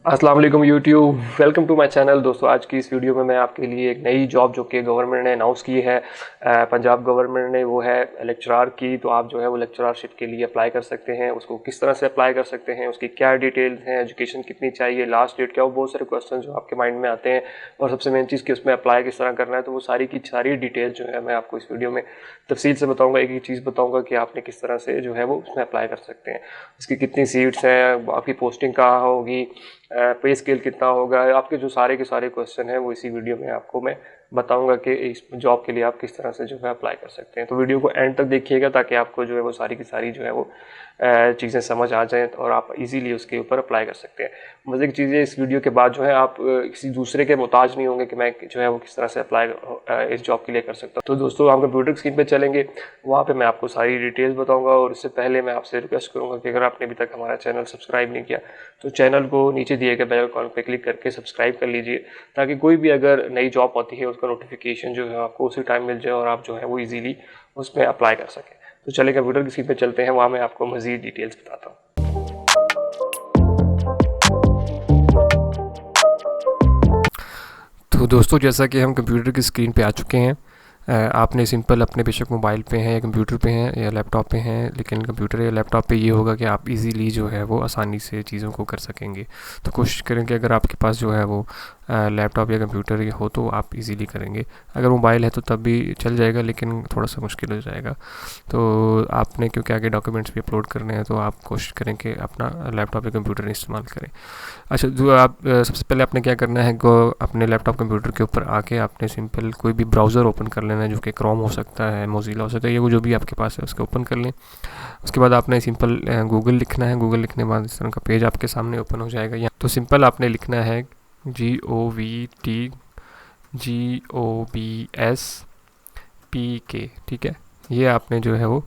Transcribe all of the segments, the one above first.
अस्सलाम वालेकुम YouTube, welcome to my channel. दोस्तों, आज की इस वीडियो में मैं आपके लिए एक नई जॉब जो कि गवर्नमेंट ने अनाउंस की है, पंजाब गवर्नमेंट ने, वो है लेक्चरार की। तो आप जो है वो लेक्चरारशिप के लिए अप्लाई कर सकते हैं। उसको किस तरह से अप्लाई कर सकते हैं, उसकी क्या डिटेल्स हैं, एजुकेशन कितनी चाहिए, लास्ट डेट क्या हो, बहुत सारे क्वेश्चन जो आपके माइंड में आते हैं। और सबसे मेन चीज़ कि उसमें अप्लाई किस तरह करना है, तो वो सारी की सारी डिटेल्स जो है मैं आपको इस वीडियो में तफसील से बताऊँगा। एक एक चीज़ बताऊँगा कि आपने किस तरह से जो है वो उसमें अप्लाई कर सकते हैं, उसकी कितनी सीट्स हैं, आपकी पोस्टिंग कहाँ होगी, पे स्केल कितना होगा। आपके जो सारे के सारे क्वेश्चन हैं वो इसी वीडियो में आपको मैं बताऊंगा कि इस जॉब के लिए आप किस तरह से जो है अप्लाई कर सकते हैं। तो वीडियो को एंड तक देखिएगा ताकि आपको जो है वो सारी की सारी जो है वो चीज़ें समझ आ जाएं और आप इजीली उसके ऊपर अप्लाई कर सकते हैं। मज़े की चीज़ है, इस वीडियो के बाद जो है आप किसी दूसरे के मोहताज नहीं होंगे कि मैं जो है वो किस तरह से अप्लाई इस जॉब के लिए कर सकता हूँ। तो दोस्तों, हम कंप्यूटर स्क्रीन पे चलेंगे, वहाँ पे मैं आपको सारी डिटेल्स बताऊंगा। और इससे पहले मैं आपसे रिक्वेस्ट करूंगा कि अगर आपने अभी तक हमारा चैनल सब्सक्राइब नहीं किया तो चैनल को नीचे दिए गए बेल आइकॉन पे क्लिक करके सब्सक्राइब कर लीजिए, ताकि कोई भी अगर नई जॉब आती है उसका नोटिफिकेशन जो है आपको उसी टाइम मिल जाए और आप जो है वो इजीली उसमें अप्लाई कर सकें। तो चलिए कंप्यूटर की स्क्रीन पे चलते हैं, वहाँ मैं आपको मज़ीद डिटेल्स बताता हूँ। तो दोस्तों, जैसा कि हम कंप्यूटर की स्क्रीन पे आ चुके हैं, आपने सिंपल अपने बेशक मोबाइल पे हैं या कंप्यूटर पे हैं या लैपटॉप पे हैं, लेकिन कंप्यूटर या लैपटॉप पे ये होगा कि आप इजीली जो है वो आसानी से चीज़ों को कर सकेंगे। तो कोशिश करें कि अगर आपके पास जो है वो लैपटॉप या कंप्यूटर हो तो आप इजीली करेंगे। अगर मोबाइल है तो तब भी चल जाएगा, लेकिन थोड़ा सा मुश्किल हो जाएगा। तो आपने क्योंकि आगे डॉक्यूमेंट्स भी अपलोड करने हैं, तो आप कोशिश करें कि अपना लैपटॉप या कंप्यूटर इस्तेमाल करें। अच्छा, जो आप सबसे पहले आपने क्या करना है, अपने लैपटॉप कंप्यूटर के ऊपर आके आपने सिंपल कोई भी ब्राउज़र ओपन कर लेना है, जो कि क्रोम हो सकता है, मोज़िला हो सकता है, ये वो जो भी आपके पास है उसको ओपन कर लें। उसके बाद आपने सिंपल गूगल लिखना है। गूगल लिखने के बाद इस तरह का पेज आपके सामने ओपन हो जाएगा। यहाँ तो सिंपल आपने लिखना है GOVTGOBSPK, ठीक है। ये आपने जो है वो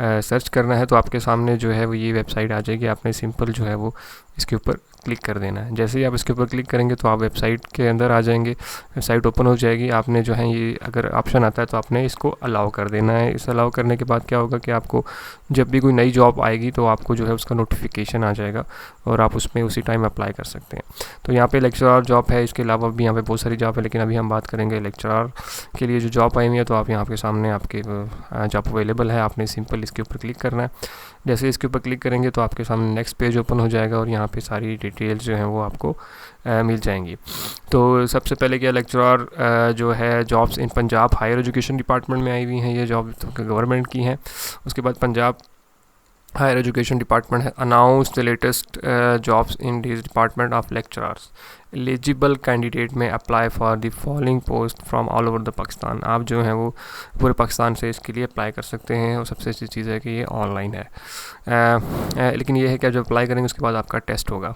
सर्च करना है, तो आपके सामने जो है वो ये वेबसाइट आ जाएगी। आपने सिंपल जो है वो इसके ऊपर क्लिक कर देना है। जैसे ही आप इसके ऊपर क्लिक करेंगे तो आप वेबसाइट के अंदर आ जाएंगे, वेबसाइट ओपन हो जाएगी। आपने जो है ये अगर ऑप्शन आता है तो आपने इसको अलाउ कर देना है। इस अलाउ करने के बाद क्या होगा कि आपको जब भी कोई नई जॉब आएगी तो आपको जो है उसका नोटिफिकेशन आ जाएगा और आप उसमें उसी टाइम अप्लाई कर सकते हैं। तो यहाँ पे लेक्चरर जॉब है, इसके अलावा भी यहाँ पे बहुत सारी जॉब है, लेकिन अभी हम बात करेंगे लेक्चरर के लिए जो जॉब आई हुई है। तो आप यहाँ के सामने आपके जॉब अवेलेबल है, आपने सिंपल इसके ऊपर क्लिक करना है। जैसे इसके ऊपर क्लिक करेंगे तो आपके सामने नेक्स्ट पेज ओपन हो जाएगा और यहाँ पे सारी डिटेल्स जो हैं वो आपको मिल जाएंगी। तो सबसे पहले क्या, लेक्चरर जो है jobs in Punjab higher education department में आई हुई हैं। ये जॉब तो गवर्नमेंट की हैं। उसके बाद पंजाब हायर एजुकेशन डिपार्टमेंट है announce the latest jobs in this department of lecturers eligible candidate में apply for the following post from all over the Pakistan. आप जो हैं वो पूरे पाकिस्तान से इसके लिए अप्लाई कर सकते हैं। और सबसे अच्छी चीज़ है कि ये ऑनलाइन है। लेकिन ये है कि जब अप्लाई करेंगे उसके बाद आपका टेस्ट होगा।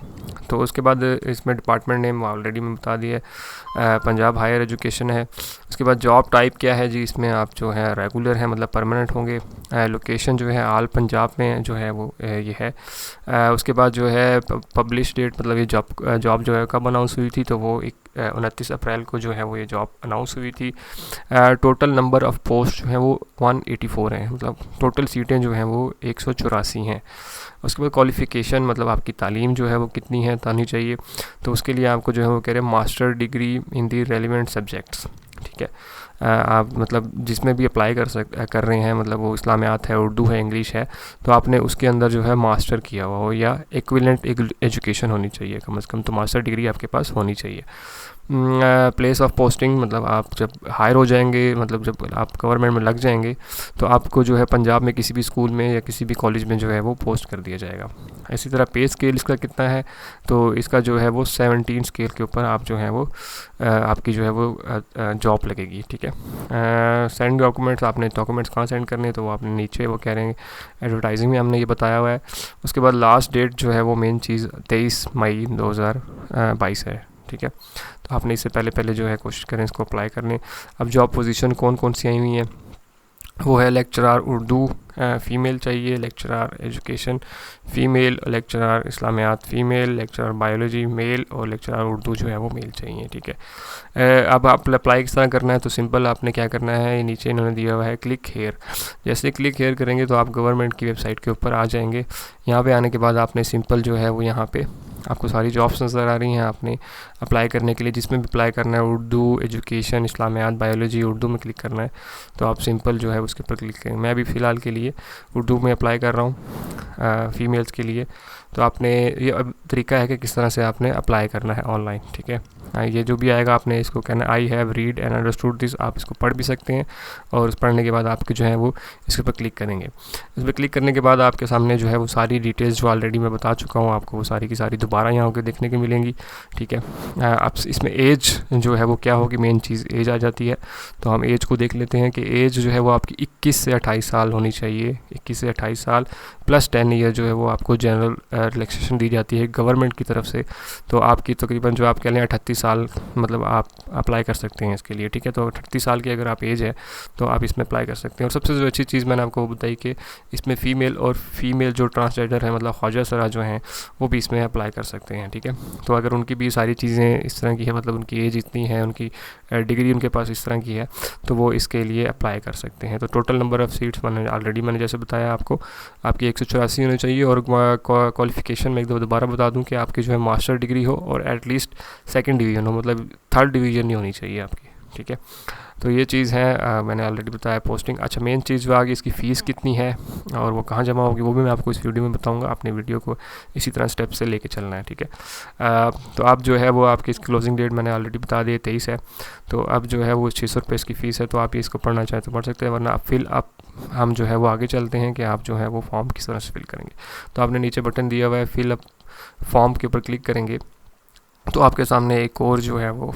तो उसके बाद इसमें डिपार्टमेंट नेम ऑलरेडी मैं बता दिया है, पंजाब हायर एजुकेशन है। उसके बाद जॉब टाइप क्या है जी, इसमें आप जो है रेगुलर है, मतलब परमानेंट होंगे। लोकेशन जो है आल पंजाब में जो है वो ये है। उसके बाद जो है पब्लिश डेट, मतलब ये जॉब जो है कब अनाउंस हुई थी, तो वो 29 अप्रैल को जो है वो ये जॉब अनाउंस हुई थी। टोटल नंबर ऑफ़ पोस्ट जो है वो 184 हैं, मतलब टोटल सीटें जो हैं वो 184 हैं। उसके बाद क्वालिफ़िकेशन, मतलब आपकी तालीम जो है वो कितनी है तानी चाहिए। तो उसके लिए आपको जो है वो कह रहे हैं master degree in the relevant subjects, ठीक है। आप मतलब जिसमें भी अप्लाई कर रहे हैं, मतलब वो इस्लामियात है, उर्दू है, इंग्लिश है, तो आपने उसके अंदर जो है मास्टर किया हुआ हो या इक्विवेलेंट एजुकेशन होनी चाहिए, कम से कम तो मास्टर डिग्री आपके पास होनी चाहिए। प्लेस ऑफ पोस्टिंग, मतलब आप जब हायर हो जाएंगे, मतलब जब आप गवर्नमेंट में लग जाएंगे तो आपको जो है पंजाब में किसी भी स्कूल में या किसी भी कॉलेज में जो है वो पोस्ट कर दिया जाएगा। इसी तरह पे स्केल इसका कितना है, तो इसका जो है वो 17 स्केल के ऊपर आप जो है वो आपकी जो है वो जॉब लगेगी, ठीक है। सेंड डॉक्यूमेंट्स, आपने डॉक्यूमेंट्स कहाँ सेंड करने, तो वो आपने नीचे वो कह रहे हैं एडवर्टाइजिंग में हमने ये बताया हुआ है। उसके बाद लास्ट डेट जो है वो मेन चीज़ 23 मई 2022 है, ठीक है। तो आपने इससे पहले जो है कोशिश करें इसको अप्लाई करने। अब जॉब पोजीशन कौन कौन सी आई हुई हैं, वो है लेक्चरार उर्दू फ़ीमेल चाहिए, lecturer education female, lecturer Islamiyat female, lecturer biology male और लेक्चरार उर्दू जो है वो मेल चाहिए, ठीक है। अब आप अप्लाई किस तरह करना है, तो सिंपल आपने क्या करना है, नीचे इन्होंने दिया हुआ है क्लिक हेयर। जैसे क्लिक हेयर करेंगे तो आप गवर्नमेंट की वेबसाइट के ऊपर आ जाएंगे। यहाँ पे आने के बाद आपने सिंपल जो है वो यहाँ पे आपको सारी जॉब्स नज़र आ रही हैं। आपने अप्लाई करने के लिए जिसमें भी अप्लाई करना है, उर्दू, एजुकेशन, इस्लामियात, बायोलॉजी, उर्दू में क्लिक करना है तो आप सिंपल जो है उसके ऊपर क्लिक करें। मैं अभी फ़िलहाल के लिए उर्दू में अप्लाई कर रहा हूँ फ़ीमेल्स के लिए। तो आपने ये अब तरीका है कि किस तरह से आपने अप्लाई करना है ऑनलाइन, ठीक है। ये जो भी आएगा आपने इसको कहना I have read and understood this, आप इसको पढ़ भी सकते हैं और उस पढ़ने के बाद आपके जो है वो इसके ऊपर क्लिक करेंगे। इस पर क्लिक करने के बाद आपके सामने जो है वो सारी डिटेल्स जो ऑलरेडी मैं बता चुका हूँ आपको, वो सारी की सारी दोबारा यहाँ होकर देखने को मिलेंगी, ठीक है। आप इसमें एज जो है वो क्या होगी, मेन चीज़ एज आ जाती है। तो हम एज को देख लेते हैं कि एज जो है वो आपकी 21 से 28 साल होनी चाहिए। 21 से 28 साल प्लस 10 ईयर जो है वो आपको जनरल रिलैक्सेशन दी जाती है गवर्नमेंट की तरफ से। तो आपकी तकरीबन जो आप कह लें 38 साल मतलब आप अप्लाई कर सकते हैं इसके लिए, ठीक है। तो 38 साल की अगर आप एज है तो आप इसमें अप्लाई कर सकते हैं। और सबसे जो अच्छी चीज़ मैंने आपको बताई कि इसमें फ़ीमेल और फीमेल जो ट्रांसजेंडर है मतलब ख्वाजा सरा जो हैं वो भी इसमें अप्लाई कर सकते हैं, ठीक है। तो अगर उनकी भी सारी चीज़ें इस तरह की है, मतलब उनकी एज इतनी है, उनकी डिग्री उनके पास इस तरह की है, तो वो इसके लिए अप्लाई कर सकते हैं। तो टोटल नंबर ऑफ़ सीट्स मैंने जैसे बताया आपको, आपकी 184 होनी चाहिए। और क्वालिफ़िकेशन में एक दो दोबारा बता दूं कि आपकी जो है मास्टर डिग्री हो और एटलीस्ट सेकंड डिवीज़न हो, मतलब थर्ड डिवीज़न नहीं होनी चाहिए आपकी, ठीक है। तो ये चीज़ है, मैंने ऑलरेडी बताया पोस्टिंग। अच्छा, मेन चीज़ जो आ गई इसकी फ़ीस कितनी है और वो कहाँ जमा होगी वो भी मैं आपको इस वीडियो में बताऊंगा। आपने वीडियो को इसी तरह स्टेप से लेके चलना है, ठीक है। तो अब जो है वो आपकी इसकी क्लोजिंग डेट मैंने ऑलरेडी बता दी 23 है। तो अब जो है वो 600 रुपये इसकी फ़ीस है। तो आप इसको पढ़ना चाहें तो पढ़ सकते हैं, वरना आप फिल आप हम जो है वो आगे चलते हैं कि आप जो है वो फॉर्म किस तरह से फिल करेंगे। तो आपने नीचे बटन दिया हुआ है फिल अप फॉर्म के ऊपर क्लिक करेंगे तो आपके सामने एक और जो है वो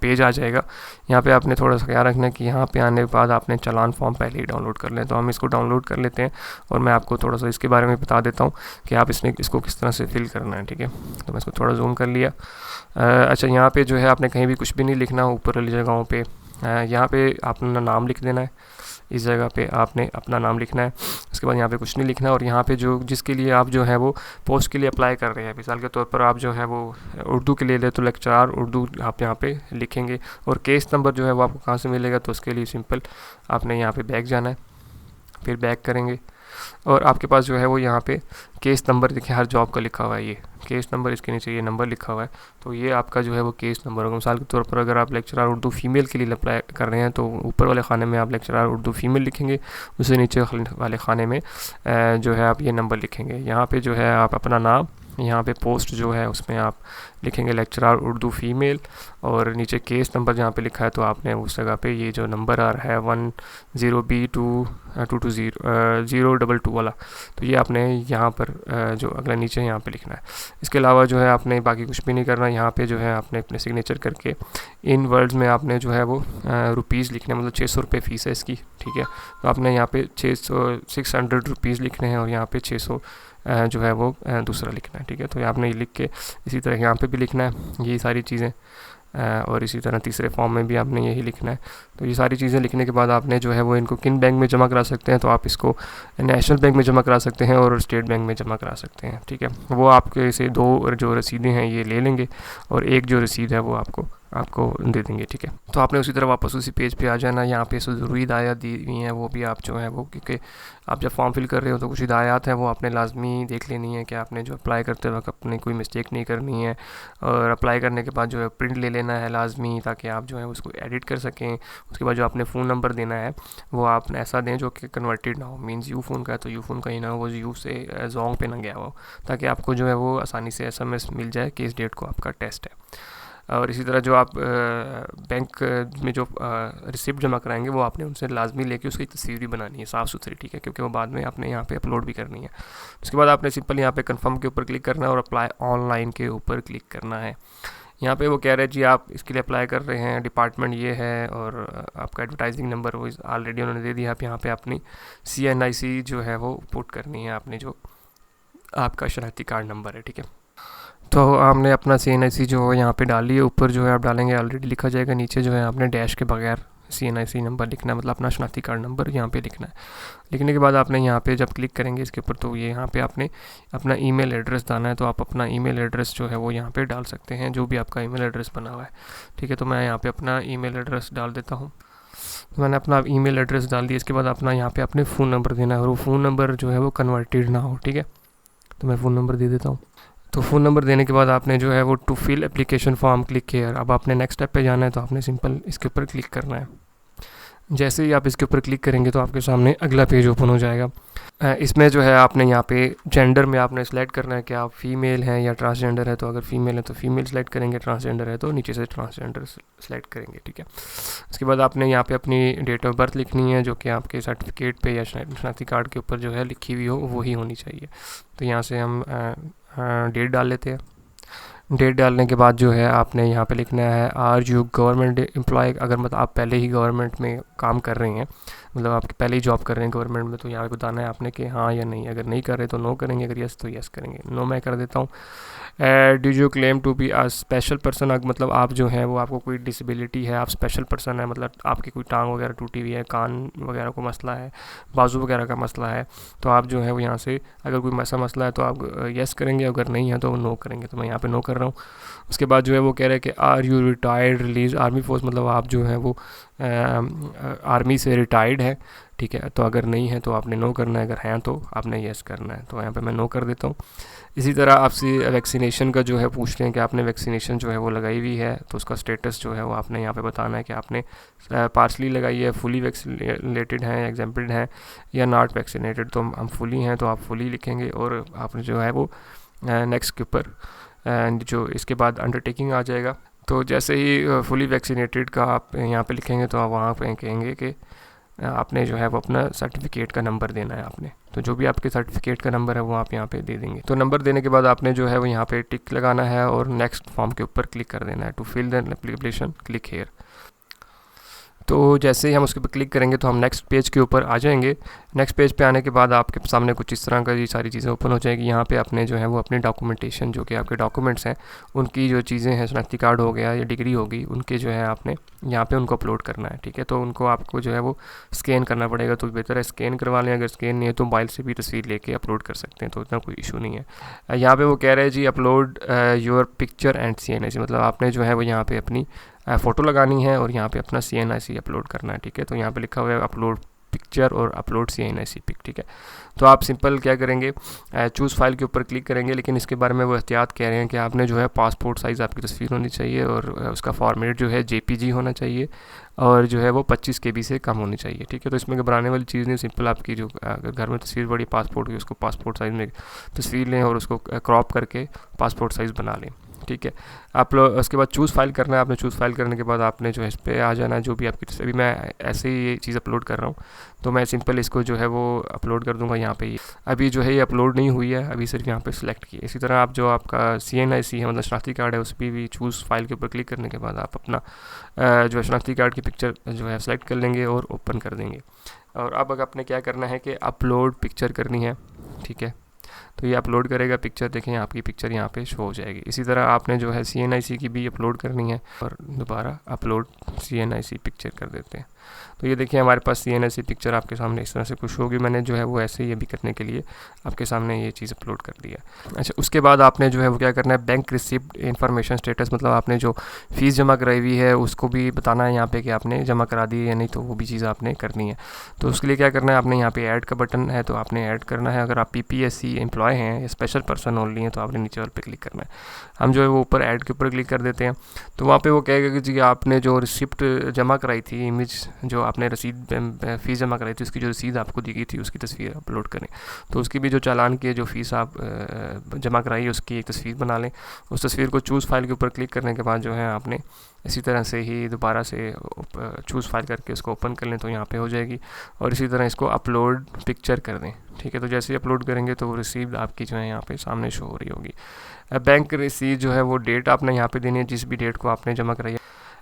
पेज आ जाएगा। यहाँ पे आपने थोड़ा सा ख्याल रखना है कि यहाँ पे आने के बाद आपने चालान फॉर्म पहले ही डाउनलोड कर लें। तो हम इसको डाउनलोड कर लेते हैं और मैं आपको थोड़ा सा इसके बारे में बता देता हूँ कि आप इसको किस तरह से फिल करना है, ठीक है। तो मैं इसको थोड़ा जूम कर लिया। अच्छा, यहाँ पे जो है आपने कहीं भी कुछ भी नहीं लिखना, ऊपर वाली जगहों पे यहाँ पे अपना नाम लिख देना है। इस जगह पे आपने अपना नाम लिखना है, उसके बाद यहाँ पे कुछ नहीं लिखना है। और यहाँ पे जो जिसके लिए आप जो है वो पोस्ट के लिए अप्लाई कर रहे हैं, मिसाल के तौर पर आप जो है वो उर्दू के लिए ले तो लेक्चरार उर्दू आप यहाँ पे लिखेंगे। और केस नंबर जो है वो आपको कहाँ से मिलेगा, तो उसके लिए सिंपल आपने यहाँ पे बैक जाना है, फिर बैक करेंगे और आपके पास जो है वो यहाँ पे केस नंबर देखिए हर जॉब का लिखा हुआ है, ये केस नंबर, इसके नीचे ये नंबर लिखा हुआ है। तो ये आपका जो है वो केस नंबर होगा। मिसाल के तौर पर अगर आप लेक्चरार उर्दू फीमेल के लिए अप्लाई कर रहे हैं तो ऊपर वाले खाने में आप लेक्चरार उर्दू फीमेल लिखेंगे, उससे नीचे वाले खाने में जो है आप ये नंबर लिखेंगे। यहाँ पे जो है आप अपना नाम, यहाँ पे पोस्ट जो है उसमें आप लिखेंगे लेक्चरार उर्दू फीमेल और नीचे केस नंबर जहाँ पे लिखा है तो आपने उस जगह पे ये जो नंबर आ रहा है 10B222022 वाला, तो ये आपने यहाँ पर जो अगला नीचे यहाँ पे लिखना है। इसके अलावा जो है आपने बाकी कुछ भी नहीं करना। यहाँ पे जो है आपने अपने सिग्नेचर करके इन वर्ड्स में आपने जो है वो रुपीज़ लिखने, मतलब 600 रुपये फ़ीस है इसकी, ठीक है। तो आपने यहाँ पे 600 रुपीज़ लिखने हैं और यहाँ पे 600 जो है वो दूसरा लिखना है, ठीक है। तो आपने ये लिख के इसी तरह यहाँ पे भी लिखना है ये सारी चीज़ें और इसी तरह तीसरे फॉर्म में भी आपने यही लिखना है। तो ये सारी चीज़ें लिखने के बाद आपने जो है वो इनको किन बैंक में जमा करा सकते हैं, तो आप इसको नेशनल बैंक में जमा करा सकते हैं और स्टेट बैंक में जमा करा सकते हैं, ठीक है। वो आपके से दो जो रसीदें हैं ये ले लेंगे और एक जो रसीद है वो आपको दे देंगे, ठीक है। तो आपने उसी तरह वापस उसी पेज पे आ जाना। यहाँ पे ज़रूरी हिदायत दी हुई हैं वो भी आप जो है वो, क्योंकि आप जब फॉर्म फिल कर रहे हो तो कुछ हिदायत हैं वो आपने लाजमी देख लेनी है कि आपने जो अप्लाई करते वक्त अपनी कोई मिस्टेक नहीं करनी है। और अप्लाई करने के बाद जो है प्रिंट ले लेना है लाजमी, ताकि आप जो है उसको एडिट कर सकें। उसके बाद जो आपने फ़ोन नंबर देना है वो आप ऐसा दें जो कि कन्वर्टेड ना हो, मीन्स यू फ़ोन का है तो यू फ़ोन का ही ना हो, वो यू से जोंग पे ना गया हो, ताकि आपको जो है वो आसानी से SMS मिल जाए कि इस डेट को आपका टेस्ट है। और इसी तरह जो आप बैंक में जो रिसिप्ट जमा कराएंगे वो आपने उनसे लाजमी लेके उसकी तस्वीर भी बनानी है साफ़ सुथरी, ठीक है, क्योंकि वो बाद में आपने यहाँ पे अपलोड भी करनी है। उसके बाद आपने सिंपल यहाँ पे कंफर्म के ऊपर क्लिक करना है और अप्लाई ऑनलाइन के ऊपर क्लिक करना है। यहाँ पे वो कह रहे हैं जी आप इसके लिए अप्लाई कर रहे हैं, डिपार्टमेंट ये है और आपका एडवर्टाइजिंग नंबर वो ऑलरेडी उन्होंने दे दिया। आप यहाँ पे अपनी CNIC जो है वो पुट करनी है, आपने जो आपका शनाख्ती कार्ड नंबर है, ठीक है। तो आपने अपना CNIC जो यहाँ पे डाल लिया, ऊपर जो है आप डालेंगे ऑलरेडी लिखा जाएगा, नीचे जो है आपने डैश के बगैर CNIC नंबर लिखना है, मतलब अपना शनाख्ती कार्ड नंबर यहाँ पे लिखना है। लिखने के बाद आपने यहाँ पे जब क्लिक करेंगे इसके ऊपर तो ये यहाँ पे आपने अपना ईमेल एड्रेस डालना है। तो आप अपना ईमेल एड्रेस जो है वो यहाँ पे डाल सकते हैं, जो भी आपका ईमेल एड्रेस बना हुआ है, ठीक है। तो मैं यहाँ पे अपना ईमेल एड्रेस डाल देता हूँ। तो मैंने अपना ईमेल एड्रेस डाल दिया। इसके बाद अपना यहाँ पे अपने फ़ोन नंबर देना है और वो फ़ोन नंबर जो है वो कन्वर्टेड ना हो, ठीक है। तो मैं फ़ोन नंबर दे देता हूँ तो फ़ोन नंबर देने के बाद आपने जो है वो to fill application form click here. अब आपने नेक्स्ट स्टेप पे जाना है, तो आपने सिंपल इसके ऊपर क्लिक करना है। जैसे ही आप इसके ऊपर क्लिक करेंगे तो आपके सामने अगला पेज ओपन हो जाएगा। इसमें जो है आपने यहाँ पे जेंडर में आपने सेलेक्ट करना है कि आप फीमेल हैं या ट्रांसजेंडर है। तो अगर फीमेल है तो फीमेल सेलेक्ट करेंगे, ट्रांसजेंडर है तो नीचे से ट्रांसजेंडर सेलेक्ट करेंगे, ठीक है। उसके बाद आपने यहाँ पे अपनी डेट ऑफ बर्थ लिखनी है, जो कि आपके सर्टिफिकेट पे या शनाख्ती कार्ड के ऊपर जो है लिखी हुई हो वही होनी चाहिए। तो यहाँ से हम डेट डाल लेते हैं। डेट डालने के बाद जो है आपने यहाँ पे लिखना है आर यू गवर्नमेंट एम्प्लॉय। अगर मतलब आप पहले ही गवर्नमेंट में काम कर रहे हैं, मतलब आप पहले ही जॉब कर रहे हैं गवर्नमेंट में, तो यहाँ पे बताना है आपने कि हाँ या नहीं। अगर नहीं कर रहे तो नो करेंगे, अगर यस तो यस करेंगे। नो मैं कर देता हूँ। Do you claim to be a special person. मतलब आप जो है वो आपको कोई डिसेबिलिटी है, आप स्पेशल पर्सन है, मतलब आपकी कोई टांग वगैरह टूटी हुई है, कान वगैरह को मसला है, बाजू वगैरह का मसला है, तो आप जो है वो यहाँ से अगर कोई ऐसा मसला है तो आप यस करेंगे, अगर नहीं है तो नो करेंगे। तो मैं यहाँ पे नो कर रहा हूँ। उसके बाद जो है वो कह रहे हैं कि are you retired release army force, मतलब आप जो है वो आर्मी से रिटायर्ड है, ठीक है। तो अगर नहीं है तो आपने नो करना है, अगर हैं तो आपने यस करना है। तो यहाँ पे मैं नो कर देता हूँ। इसी तरह आपसे वैक्सीनेशन का जो है पूछते हैं कि आपने वैक्सीनेशन जो है वो लगाई हुई है, तो उसका स्टेटस जो है वो आपने यहाँ पे बताना है कि आपने पार्सली लगाई है, फुली वैक्सीनेटेड हैं, एग्जाम्पल्ड हैं या नॉट वैक्सीनेटेड। तो हम फुली हैं तो आप फुली लिखेंगे, और आपने जो है वो नेक्स्ट के ऊपर एंड जो इसके बाद अंडरटेकिंग आ जाएगा। तो जैसे ही फुली वैक्सीनेटेड का आप यहाँ पे लिखेंगे तो आप वहाँ पे कहेंगे कि आपने जो है वो अपना सर्टिफिकेट का नंबर देना है आपने। तो जो भी आपके सर्टिफिकेट का नंबर है वो आप यहाँ पे दे देंगे। तो नंबर देने के बाद आपने जो है वो यहाँ पे टिक लगाना है और नेक्स्ट फॉर्म के ऊपर क्लिक कर देना है, to fill the application click here. तो जैसे ही हम उसके ऊपर क्लिक करेंगे तो हम नेक्स्ट पेज के ऊपर आ जाएंगे। नेक्स्ट पेज पे आने के बाद आपके सामने कुछ इस तरह का ये सारी चीज़ें ओपन हो जाएगी। यहाँ पे आपने जो है वो अपनी डॉक्यूमेंटेशन, जो कि आपके डॉक्यूमेंट्स हैं, उनकी जो चीज़ें हैं, शनाख्ती कार्ड हो गया या डिग्री होगी, उनके जो है आपने यहाँ पे उनको अपलोड करना है, ठीक है। तो उनको आपको जो है वो स्कैन करना पड़ेगा, तो बेहतर है स्कैन करवा लें। अगर स्कैन नहीं है तो मोबाइल से भी तस्वीर लेके अपलोड कर सकते हैं, तो इतना कोई इशू नहीं है। यहाँ पे वो कह रहे हैं जी upload your picture and CNIC, मतलब आपने जो है वो यहाँ पे अपनी फ़ोटो लगानी है और यहाँ पे अपना CNIC अपलोड करना है, ठीक है। तो यहाँ पे लिखा हुआ है अपलोड पिक्चर और अपलोड CNIC पिक, ठीक है। तो आप सिंपल क्या करेंगे, चूज़ फाइल के ऊपर क्लिक करेंगे, लेकिन इसके बारे में वो एहतियात कह रहे हैं कि आपने जो है पासपोर्ट साइज़ आपकी तस्वीर होनी चाहिए और उसका फॉर्मेट जो है JPG होना चाहिए और जो है वो 25 KB से कम होनी चाहिए, ठीक है। तो इसमें घबराने वाली चीज़ नहीं, सिंपल आपकी जो अगर घर में तस्वीर बड़ी पासपोर्ट की, उसको पासपोर्ट साइज़ में तस्वीर लें और उसको क्रॉप करके पासपोर्ट साइज़ बना लें, ठीक है। आप उसके बाद चूज़ फाइल करना है। आपने चूज़ फाइल करने के बाद आपने जो है इस पर आ जाना है, जो भी आपकी, अभी मैं ऐसे ही ये चीज़ अपलोड कर रहा हूँ, तो मैं सिंपल इसको जो है वो अपलोड कर दूंगा यहाँ पे। अभी जो है ये अपलोड नहीं हुई है, अभी सिर्फ यहाँ पे सिलेक्ट किया। इसी तरह आप जो आपका CNIC है, मतलब शनाख्ती कार्ड है, उस पर भी चूज़ फाइल के ऊपर क्लिक करने के बाद आप अपना जो है शनाख्ती कार्ड की पिक्चर जो है सेलेक्ट कर लेंगे और ओपन कर देंगे। और अब आपने क्या करना है कि अपलोड पिक्चर करनी है, ठीक है। तो ये अपलोड करेगा पिक्चर, देखें आपकी पिक्चर यहाँ पे शो हो जाएगी। इसी तरह आपने जो है CNIC की भी अपलोड करनी है और दोबारा अपलोड CNIC पिक्चर कर देते हैं। तो ये देखिए हमारे पास CNIC पिक्चर आपके सामने इस तरह से कुछ होगी। मैंने जो है वो ऐसे ही अभी करने के लिए आपके सामने ये चीज़ अपलोड कर दिया। अच्छा, उसके बाद आपने जो है वो क्या करना है, बैंक रिसिप्ट इन्फॉर्मेशन स्टेटस, मतलब आपने जो फ़ीस जमा कराई हुई है उसको भी बताना है यहाँ पे कि आपने जमा करा दी है या नहीं, तो वो भी चीज़ आपने करनी है। तो उसके लिए क्या करना है, आपने यहाँ पे ऐड का बटन है तो आपने ऐड करना है। अगर आप PPSC एम्प्लॉय हैं या स्पेशल पर्सन ओनली हैं तो आपने नीचे वाले पे क्लिक करना है। हम जो है वो ऊपर ऐड के ऊपर क्लिक कर देते हैं। तो वहाँ पे वो कहेगा कि जी आपने जो रिसिप्ट जमा कराई थी, इमेज जो आपने रसीद फ़ीस जमा कराई थी, उसकी जो रसीद आपको दी गई थी उसकी तस्वीर अपलोड करें। तो उसकी भी जो चालान की जो फ़ीस आप जमा कराई है उसकी एक तस्वीर बना लें। उस तस्वीर को चूज़ फाइल के ऊपर क्लिक करने के बाद जो है आपने इसी तरह से ही दोबारा से चूज़ फाइल करके उसको ओपन कर लें, तो यहाँ पे हो जाएगी। और इसी तरह इसको अपलोड पिक्चर कर दें, ठीक है। तो जैसे ही अपलोड करेंगे तो वो रिसीव आपकी जो है यहाँ पे सामने शो हो रही होगी। बैंक रिसीव जो है वो डेट आपने यहाँ पे देनी है, जिस भी डेट को आपने जमा कराई है।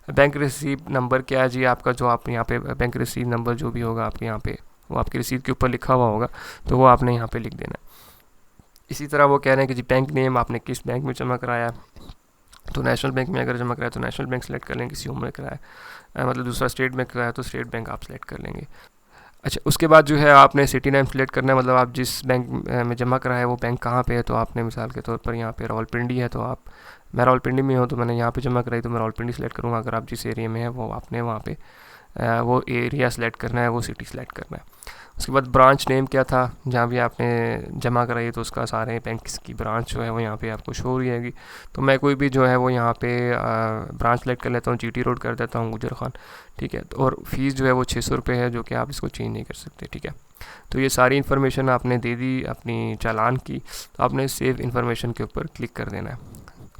बैंक रिसीव नंबर क्या है जी आपका, जो आप यहाँ पे बैंक रिसीव नंबर जो भी होगा आपके यहाँ पे वो आपकी रिसीव के ऊपर लिखा हुआ होगा, तो वो आपने यहाँ पे लिख देना है। इसी तरह वो कह रहे हैं कि जी बैंक नेम आपने किस बैंक में जमा कराया, तो नेशनल बैंक में अगर जमा कराया तो नेशनल बैंक सेलेक्ट कर लेंगे, किसी में कराया मतलब दूसरा स्टेट बैंक कराया तो स्टेट बैंक आप सेलेक्ट कर लेंगे। अच्छा, उसके बाद जो है आपने सिटी नेम सेलेक्ट करना है, मतलब आप जिस बैंक में जमा कराया है वो बैंक कहाँ पे है। तो आपने मिसाल के तौर पर यहाँ पे रावलपिंडी है, तो आप, मैं रावलपिंडी में हूँ तो मैंने यहाँ पे जमा कराई तो मैं रावलपिंडी सेलेक्ट करूँगा। अगर आप जिस एरिया में है वो आपने वहाँ पे वो एरिया सेलेक्ट करना है, वो सिटी सेलेक्ट करना है। उसके बाद ब्रांच नेम क्या था जहाँ भी आपने जमा कराई, तो उसका सारे बैंक की ब्रांच जो है वो यहाँ पे आपको शो हो जाएगी। तो मैं कोई भी जो है वो यहाँ पे ब्रांच सेलेक्ट कर लेता हूँ, GT रोड कर देता हूँ, गुजर खान, ठीक है। तो और फीस जो है वो 600 रुपये है, जो कि आप इसको चेंज नहीं कर सकते, ठीक है। तो ये सारी इन्फॉर्मेशन आपने दे दी अपनी चालान की, तो आपने सेव इन्फॉर्मेशन के ऊपर क्लिक कर देना है।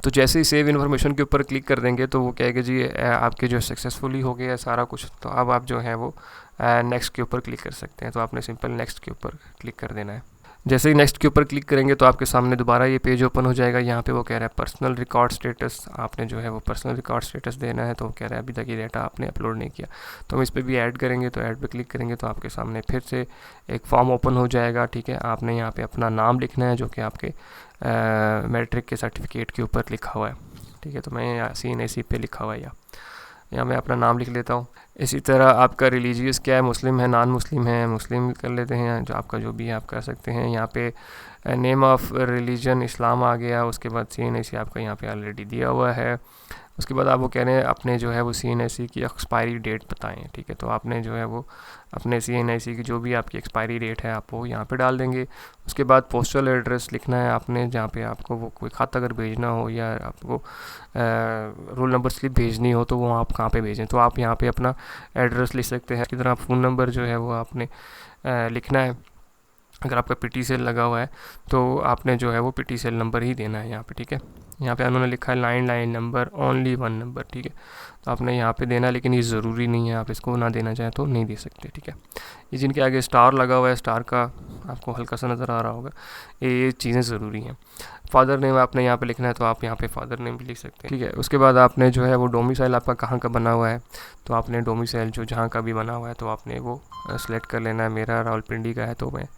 तो जैसे ही सेव इन्फॉर्मेशन के ऊपर क्लिक कर देंगे तो वो कहेगा जी आपके जो सक्सेसफुली हो गया है सारा कुछ, तो अब आप जो है वो नेक्स्ट के ऊपर क्लिक कर सकते हैं। तो आपने सिंपल नेक्स्ट के ऊपर क्लिक कर देना है। जैसे ही नेक्स्ट के ऊपर क्लिक करेंगे तो आपके सामने दोबारा ये पेज ओपन हो जाएगा। यहाँ पे वो कह रहा है पर्सनल रिकॉर्ड स्टेटस, आपने जो है वो पर्सनल रिकॉर्ड स्टेटस देना है। तो वो कह रहा है अभी तक ये डाटा आपने अपलोड नहीं किया, तो हम इस पर भी ऐड करेंगे। तो ऐड पे क्लिक करेंगे तो आपके सामने फिर से एक फॉर्म ओपन हो जाएगा, ठीक है। आपने यहाँ पे अपना नाम लिखना है जो कि आपके मैट्रिक के सर्टिफिकेट के ऊपर लिखा हुआ है, ठीक है। तो मैं CNAC पे लिखा हुआ है यहाँ मैं अपना नाम लिख लेता हूँ। इसी तरह आपका रिलीजियस क्या है, मुस्लिम है, नॉन मुस्लिम है, मुस्लिम कर लेते हैं, जो आपका जो भी आप कर सकते हैं। यहाँ पे नेम ऑफ़ रिलीजन इस्लाम आ गया। उसके बाद CNAC आपका यहाँ पे ऑलरेडी दिया हुआ है। उसके बाद आप वो कह रहे हैं अपने जो है वो CNAC की एक्सपायरी डेट बताएं, ठीक है। तो आपने जो है वो अपने CNAC की जो भी आपकी एक्सपायरी डेट है आप वो यहाँ पे डाल देंगे। उसके बाद पोस्टल एड्रेस लिखना है आपने, जहाँ पे आपको वो कोई खत अगर भेजना हो या आपको रोल नंबर स्लिप भेजनी हो तो वो आप कहाँ पे भेजें, तो आप यहाँ पे अपना एड्रेस लिख सकते हैं। इसी तरह फ़ोन नंबर जो है वो आपने लिखना है। अगर आपका PT सेल लगा हुआ है तो आपने जो है वो PT सेल नंबर ही देना है यहाँ पे, ठीक है। यहाँ पे उन्होंने लिखा है लाइन नंबर ओनली 1 नंबर, ठीक है। तो आपने यहाँ पे देना, लेकिन ये ज़रूरी नहीं है, आप इसको ना देना चाहें तो नहीं दे सकते, ठीक है। ये जिनके आगे स्टार लगा हुआ है, स्टार का आपको हल्का सा नज़र आ रहा होगा, ये चीज़ें ज़रूरी हैं। फादर नेम आपने यहाँ पे लिखना है, तो आप यहाँ पे फादर नेम भी लिख सकते हैं, ठीक है। उसके बाद आपने जो है वो डोमिसाइल आपका कहाँ का बना हुआ है, तो आपने डोमिसाइल जो जहाँ का भी बना हुआ है तो आपने वो सेलेक्ट कर लेना है। मेरा रावलपिंडी का है तो मैं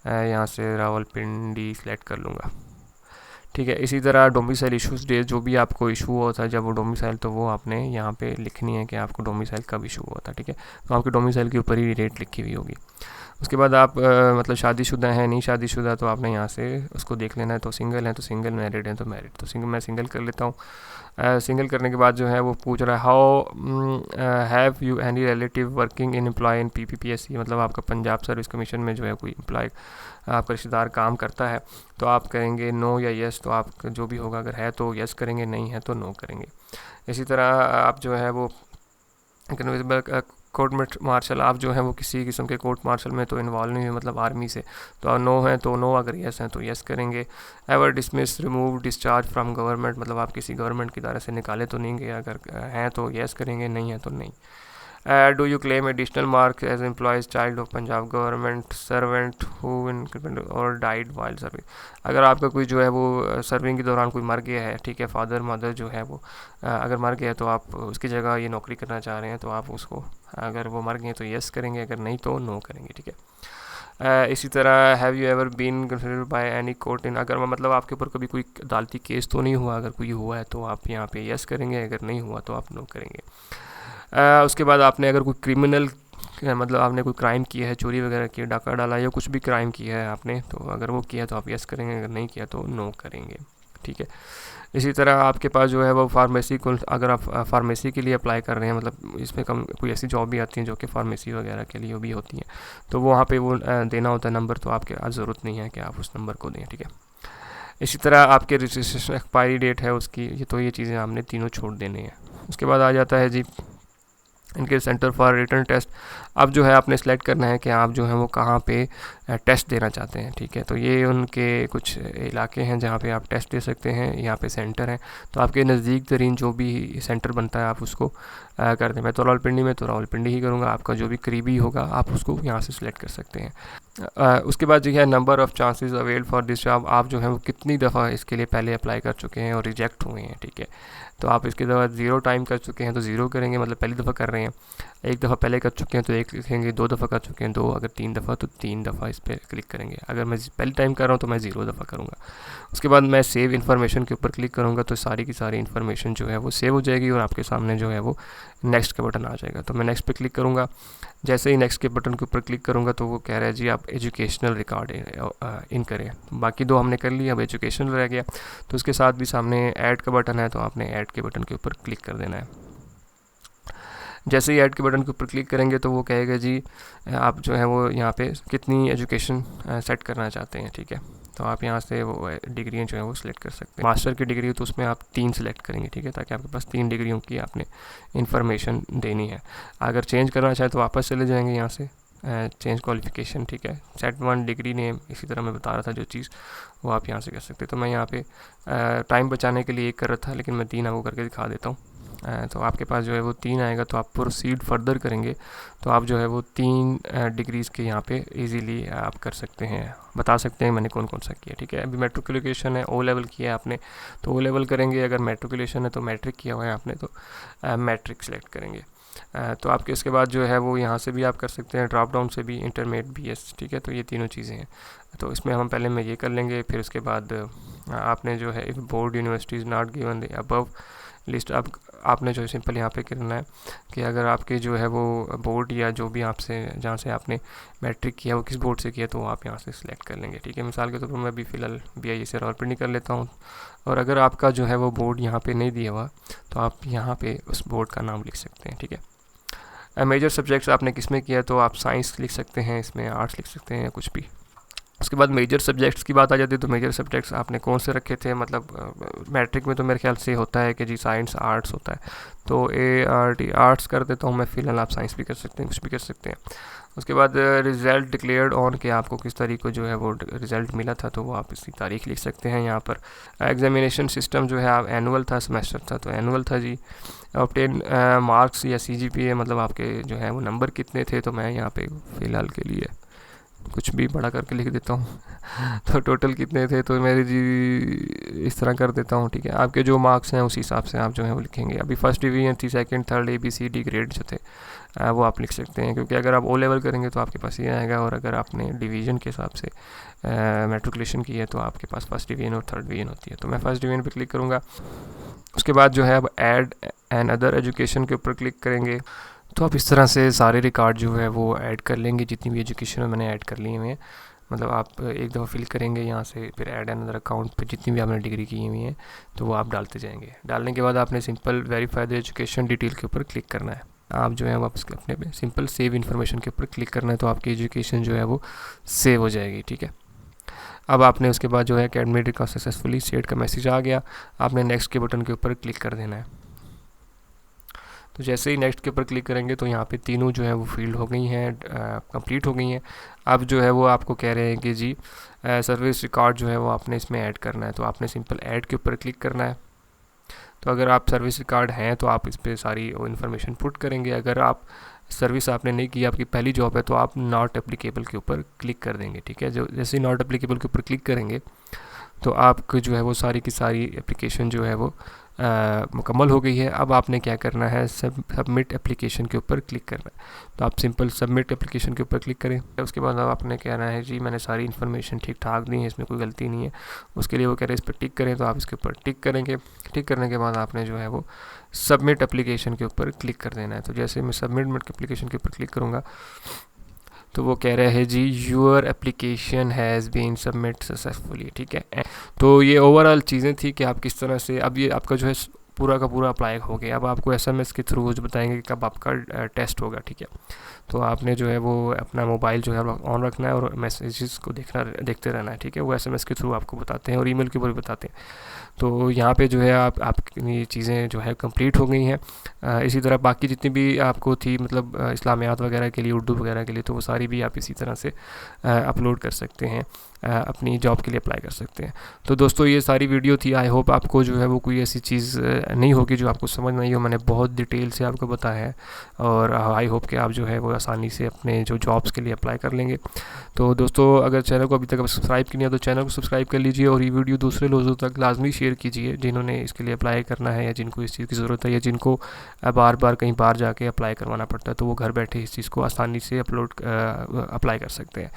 यहाँ से रावलपिंडी सेलेक्ट कर लूँगा, ठीक है। इसी तरह डोमिसाइल इशूज़ डे, जो भी आपको इशू होता है जब वो डोमिसाइल, तो वो आपने यहाँ पे लिखनी है कि आपको डोमिसाइल कब इशू हुआ था, ठीक है। तो आपके डोमिसाइल के ऊपर ही डेट लिखी हुई होगी। उसके बाद आप मतलब शादीशुदा हैं, नहीं शादीशुदा, तो आपने यहाँ से उसको देख लेना है। तो सिंगल है तो सिंगल, मैरिड है तो मैरिड। तो मैं सिंगल कर लेता हूँ। सिंगल करने के बाद जो है वो पूछ रहा है how have you any relative working in employ in PPPSC, मतलब आपका पंजाब सर्विस कमीशन में जो है कोई एम्प्लॉय आपका रिश्तेदार काम करता है, तो आप करेंगे नो या यस। तो आप जो भी होगा, अगर है तो यस करेंगे, नहीं है तो नो करेंगे। इसी तरह आप जो है वो कोर्ट मार्शल, आप जो है वो किसी किस्म के कोर्ट मार्शल में तो इन्वॉल्व नहीं हुए, मतलब आर्मी से, तो नो है तो नो, अगर यस है तो यस करेंगे। Ever dismiss remove discharge from government, मतलब आप किसी गवर्नमेंट की तरह से निकाले तो नहीं गए, अगर हैं तो यस करेंगे, नहीं है तो नहीं। Do you claim additional marks as employees child of Punjab government servant who or died while serving, अगर आपका कोई जो है वो सर्विंग के दौरान कोई मर गया है, ठीक है, फादर मदर जो है वो अगर मर गया तो आप उसकी जगह ये नौकरी करना चाह रहे हैं, तो आप उसको, अगर वो मर गए तो यस करेंगे, अगर नहीं तो नो करेंगे, ठीक है। इसी तरह have you ever been considered by any court in, अगर मतलब आपके ऊपर कभी कोई अदालती केस तो नहीं हुआ, अगर कोई हुआ है तो आप यहाँ पे यस करेंगे, अगर नहीं हुआ तो आप नो करेंगे। उसके बाद आपने अगर कोई क्रिमिनल, मतलब आपने कोई क्राइम किया है, चोरी वगैरह की, डाका डाला या कुछ भी क्राइम किया है आपने, तो अगर वो किया तो आप यस करेंगे, अगर नहीं किया तो नो करेंगे, ठीक है। इसी तरह आपके पास जो है वो फार्मेसी को, अगर आप फार्मेसी के लिए अप्लाई कर रहे हैं, मतलब इसमें कम कोई ऐसी जॉब भी आती हैं जो कि फार्मेसी वगैरह के लिए भी होती हैं, तो वहाँ पे वो देना होता है नंबर, तो आपके आज ज़रूरत नहीं है कि आप उस नंबर को दें, ठीक है। इसी तरह आपके रजिस्ट्रेशन एक्सपायरी डेट है उसकी, ये चीज़ें आपने तीनों छोड़ देने हैं। उसके बाद आ जाता है जी इनके सेंटर फॉर रिटर्न टेस्ट। अब जो है आपने सेलेक्ट करना है कि आप जो है वो कहाँ पे टेस्ट देना चाहते हैं, ठीक है। तो ये उनके कुछ इलाके हैं जहाँ पे आप टेस्ट दे सकते हैं, यहाँ पे सेंटर हैं, तो आपके नज़दीक तरीन जो भी सेंटर बनता है आप उसको कर दें। मैं तो रावलपिंडी में, तो रावलपिंडी ही करूँगा, आपका जो भी करीबी होगा आप उसको यहाँ से सिलेक्ट कर सकते हैं। उसके बाद जो है number of chances avail for this job, आप जो है वो कितनी दफ़ा इसके लिए पहले अप्लाई कर चुके हैं और रिजेक्ट हुए हैं, ठीक है। तो आप इसके दफ़ा 0 टाइम कर चुके हैं तो 0 करेंगे, मतलब पहली दफ़ा कर रहे हैं। एक दफ़ा पहले कर चुके हैं तो 1 लिखेंगे, 2 दफ़ा कर चुके हैं 2, अगर 3 दफ़ा तो 3 दफ़ा इस पर क्लिक करेंगे। अगर मैं पहली टाइम कर रहा हूँ तो मैं 0 दफ़ा करूँगा। उसके बाद मैं सेव इन्फॉर्मेशन के ऊपर क्लिक करूँगा, तो सारी की सारी इन्फॉर्मेशन जो है वो सेव हो जाएगी और आपके सामने जो है वो नेक्स्ट का बटन आ जाएगा। तो मैं नेक्स्ट पे क्लिक करूँगा। जैसे ही नेक्स्ट के बटन के ऊपर क्लिक करूँगा तो वो कह रहा है जी आप एजुकेशनल रिकॉर्ड इन करें। बाकी 2 हमने कर लिया, अब एजुकेशनल रह गया, तो उसके साथ भी सामने ऐड का बटन है, तो आपने ऐड के बटन के ऊपर क्लिक कर देना है। जैसे ही ऐड के बटन के ऊपर क्लिक करेंगे तो वो कहेगा जी आप जो है वो यहाँ पे कितनी एजुकेशन सेट करना चाहते हैं, ठीक है। तो आप यहाँ से वो डिग्रियाँ जो है वो सिलेक्ट कर सकते हैं। मास्टर की डिग्री तो उसमें आप 3 सिलेक्ट करेंगे, ठीक है, ताकि आपके पास 3 डिग्रियों की आपने इन्फॉर्मेशन देनी है। अगर चेंज करना चाहे तो वापस चले जाएंगे यहाँ से चेंज क्वालिफिकेशन, ठीक है, सेट 1 डिग्री नेम, इसी तरह मैं बता रहा था जो चीज़ वो आप यहाँ से कर सकते हैं। तो मैं यहाँ पे टाइम बचाने के लिए एक कर रहा था, लेकिन मैं 3 आपको करके दिखा देता हूँ। तो आपके पास जो है वो 3 आएगा, तो आप प्रोसीड फर्दर करेंगे तो आप जो है वो 3 डिग्रीज़ के यहाँ पे इजीली आप कर सकते हैं, बता सकते हैं मैंने कौन कौन सा किया, ठीक है। अभी मेट्रिकुलेशन है, ओ लेवल किया है आपने तो ओ लेवल करेंगे, अगर मेट्रिकुलेशन है तो मैट्रिक किया हुआ है आपने तो मैट्रिक सेलेक्ट करेंगे। तो आपके इसके बाद जो है वो यहाँ से भी आप कर सकते हैं, ड्रॉप डाउन से भी इंटरमीडिएट BS, ठीक है। तो ये तीनों चीज़ें हैं, तो इसमें हम पहले मैं ये कर लेंगे, फिर उसके बाद आपने जो है if board universities not given the above list, अब आपने जो सिंपल यहाँ पे करना है कि अगर आपके जो है वो बोर्ड या जो भी आपसे जहाँ से आपने मैट्रिक किया वो किस बोर्ड से किया तो आप यहाँ से सिलेक्ट कर लेंगे, ठीक है। मिसाल के तौर पर मैं अभी फ़िलहाल BIA से रावलपिंडी कर लेता हूँ, और अगर आपका जो है वो बोर्ड यहाँ पे नहीं दिया हुआ तो आप यहाँ पे उस बोर्ड का नाम लिख सकते हैं, ठीक है। मेजर सब्जेक्ट्स आपने किस में किया तो आप साइंस लिख सकते हैं, इसमें आर्ट्स लिख सकते हैं या कुछ भी। उसके बाद मेजर सब्जेक्ट्स की बात आ जाती है, तो मेजर सब्जेक्ट्स आपने कौन से रखे थे, मतलब मैट्रिक में तो मेरे ख्याल से होता है कि जी साइंस आर्ट्स होता है, तो ART आर्ट्स कर देता हूँ मैं फ़िलहाल, आप साइंस भी कर सकते हैं, कुछ भी कर सकते हैं। उसके बाद रिज़ल्ट डिक्लेयर्ड ऑन के आपको किस तारीख को जो है वो रिज़ल्ट मिला था तो वो आप इसी तारीख लिख सकते हैं यहाँ पर। एग्जामिनेशन सिस्टम जो है आप एनुअल था, सेमेस्टर था तो एनुअल था जी। ऑब्टेन मार्क्स या CGPA, मतलब आपके जो है वो नंबर कितने थे, तो मैं यहाँ पे फ़िलहाल के लिए कुछ भी बड़ा करके लिख देता हूँ तो टोटल कितने थे तो मेरे जी इस तरह कर देता हूँ, ठीक है। आपके जो मार्क्स हैं उस हिसाब से आप जो है वो लिखेंगे। अभी फर्स्ट डिवीजन थी, सेकंड, थर्ड, ABCD ग्रेड जो थे वो आप लिख सकते हैं, क्योंकि अगर आप ओ लेवल करेंगे तो आपके पास ये आएगा, और अगर आपने डिवीज़न के हिसाब से मैट्रिकुलेशन की है तो आपके पास फर्स्ट डिवीजन और थर्ड डिवीजन होती है। तो मैं फर्स्ट डिवीजन पर क्लिक करूँगा। उसके बाद जो है अब ऐड एंड अदर एजुकेशन के ऊपर क्लिक करेंगे, तो आप इस तरह से सारे रिकॉर्ड जो है वो ऐड कर लेंगे, जितनी भी एजुकेशन मैंने ऐड कर लिए हुए हैं। मतलब आप एक दफ़ा फिल करेंगे यहाँ से, फिर ऐड एंड अदर अकाउंट पे जितनी भी आपने डिग्री की हुई है तो वो आप डालते जाएंगे। डालने के बाद आपने simple verify the education detail के ऊपर क्लिक करना है। आप जो है वापस अपने पे सिंपल सेव इन्फॉर्मेशन के ऊपर क्लिक करना है, तो आपकी एजुकेशन जो है वो सेव हो जाएगी, ठीक है। अब आपने उसके बाद जो है एकेडमिक रिकॉर्ड सक्सेसफुली सेट का मैसेज आ गया, आपने नेक्स्ट के बटन के ऊपर क्लिक कर देना है। तो जैसे ही नेक्स्ट के ऊपर क्लिक करेंगे तो यहाँ पे तीनों जो है वो फील्ड हो गई हैं, कंप्लीट हो गई हैं। अब जो है वो आपको कह रहे हैं कि जी सर्विस रिकॉर्ड जो है वो आपने इसमें ऐड करना है, तो आपने सिंपल ऐड के ऊपर क्लिक करना है। तो अगर आप सर्विस रिकॉर्ड हैं तो आप इस पर सारी इन्फॉर्मेशन पुट करेंगे। अगर आप सर्विस आपने नहीं की, आपकी पहली जॉब है, तो आप नॉट एप्लीकेबल के ऊपर क्लिक कर देंगे, ठीक है। जो जैसे ही नॉट एप्लीकेबल के ऊपर क्लिक करेंगे तो आपको जो है वो सारी की सारी एप्लीकेशन जो है वो मुकम्मल हो गई है। अब आपने क्या करना है, सबमिट एप्लीकेशन के ऊपर क्लिक करना है। तो आप सिंपल सबमिट एप्लीकेशन के ऊपर क्लिक करें। उसके बाद आपने कहना है जी मैंने सारी इन्फॉर्मेशन ठीक ठाक दी है, इसमें कोई गलती नहीं है। उसके लिए वो कह रहे हैं इस पर टिक करें, तो आप इसके ऊपर टिक करेंगे। टिक करने के बाद आपने जो है वो सबमिट एप्लीकेशन के ऊपर क्लिक कर देना है। तो जैसे मैं सबमिट एप्लीकेशन के ऊपर क्लिक करूँगा तो वो कह रहे हैं जी your application has been submit successfully, ठीक है। तो ये ओवरऑल चीज़ें थी कि आप किस तरह से, अब ये आपका जो है पूरा का पूरा अप्लाई हो गया। अब आपको SMS के थ्रू जो बताएंगे कि कब आपका टेस्ट होगा, ठीक है। तो आपने जो है वो अपना मोबाइल जो है ऑन रखना है और मैसेजेस को देखते रहना है, ठीक है। वो SMS के थ्रू आपको बताते हैं और ईमेल के ऊपर भी बताते हैं। तो यहाँ पे जो है आपकी चीज़ें जो है कंप्लीट हो गई हैं। इसी तरह बाकी जितनी भी आपको थी, मतलब इस्लामियात वगैरह के लिए, उर्दू वगैरह के लिए, तो वो सारी भी आप इसी तरह से अपलोड कर सकते हैं, अपनी जॉब के लिए अप्लाई कर सकते हैं। तो दोस्तों ये सारी वीडियो थी। आई होप आपको जो है वो कोई ऐसी चीज़ नहीं होगी जो आपको समझ नहीं हो। मैंने बहुत डिटेल से आपको बताया है और आई होप कि आप जो है वो आसानी से अपने जो जॉब्स के लिए अप्लाई कर लेंगे। तो दोस्तों अगर चैनल को अभी तक सब्सक्राइब किया तो चैनल को सब्सक्राइब कर लीजिए और ये वीडियो दूसरे लोगों तक लाजमी शेयर कीजिए जिन्होंने इसके लिए अप्लाई करना है या जिनको इस चीज़ की ज़रूरत है या जिनको बार बार कहीं बाहर जाके अप्लाई करवाना पड़ता है, तो वो घर बैठे इस चीज़ को आसानी से अप्लाई कर सकते हैं।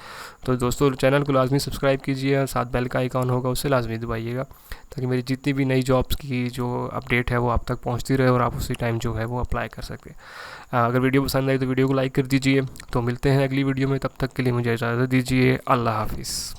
तो दोस्तों चैनल को लाजमी सब्सक्राइब कीजिए, साथ बेल का आइकॉन होगा उससे लाजमी दबाइएगा ताकि मेरी जितनी भी नई जॉब्स की जो अपडेट है वो आप तक पहुंचती रहे और आप उसी टाइम जो है वो अप्लाई कर सकें। अगर वीडियो पसंद आई तो वीडियो को लाइक कर दीजिए। तो मिलते हैं अगली वीडियो में, तब तक के लिए मुझे इजाज़त दीजिए। अल्लाह हाफिज़।